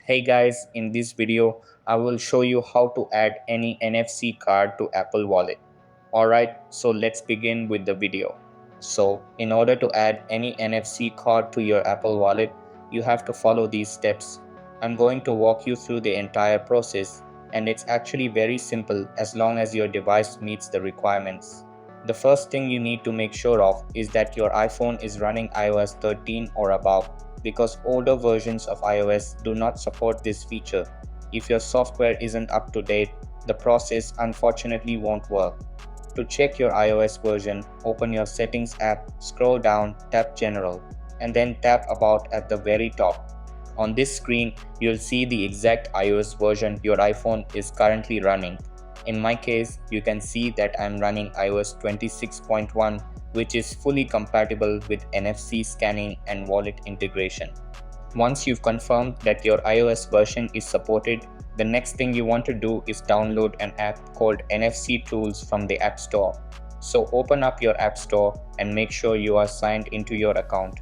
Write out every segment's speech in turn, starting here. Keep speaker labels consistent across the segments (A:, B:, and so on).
A: Hey guys, in this video, I will show you how to add any NFC card to Apple Wallet. Alright, so let's begin with the video. So, in order to add any NFC card to your Apple Wallet, you have to follow these steps. I'm going to walk you through the entire process, and it's actually very simple as long as your device meets the requirements. The first thing you need to make sure of is that your iPhone is running iOS 13 or above, because older versions of iOS do not support this feature. If your software isn't up to date, the process unfortunately won't work. To check your iOS version, open your Settings app, scroll down, tap General, and then tap About at the very top. On this screen, you'll see the exact iOS version your iPhone is currently running. In my case, you can see that I'm running iOS 26.1, which is fully compatible with NFC scanning and wallet integration. Once you've confirmed that your iOS version is supported, the next thing you want to do is download an app called NFC Tools from the App Store. So open up your App Store and make sure you are signed into your account.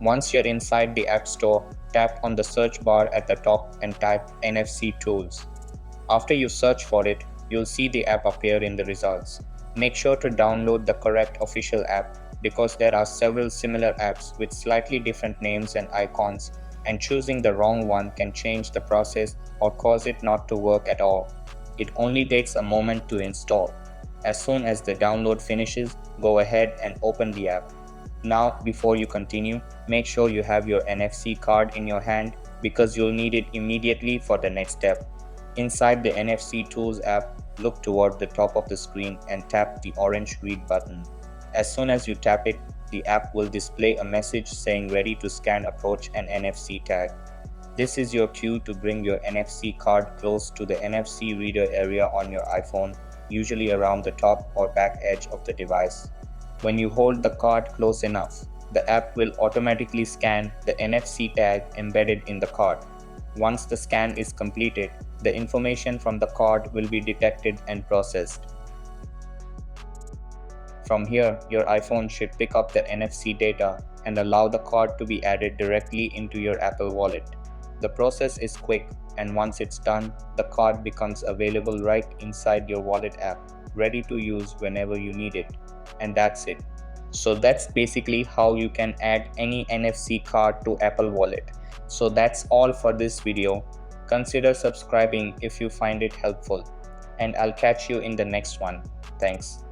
A: Once you're inside the App Store, tap on the search bar at the top and type NFC Tools. After you search for it, you'll see the app appear in the results. Make sure to download the correct official app because there are several similar apps with slightly different names and icons, and choosing the wrong one can change the process or cause it not to work at all. It only takes a moment to install. As soon as the download finishes, go ahead and open the app. Now, before you continue, make sure you have your NFC card in your hand because you'll need it immediately for the next step. Inside the NFC Tools app, look toward the top of the screen and tap the orange read button. As soon as you tap it, the app will display a message saying ready to scan, approach an NFC tag. This is your cue to bring your NFC card close to the NFC reader area on your iPhone, usually around the top or back edge of the device. When you hold the card close enough, the app will automatically scan the NFC tag embedded in the card. Once the scan is completed, the information from the card will be detected and processed. From here, your iPhone should pick up the NFC data and allow the card to be added directly into your Apple Wallet. The process is quick, and once it's done, the card becomes available right inside your wallet app, ready to use whenever you need it. And that's it. So that's basically how you can add any NFC card to Apple Wallet. So that's all for this video. Consider subscribing if you find it helpful, and I'll catch you in the next one. Thanks.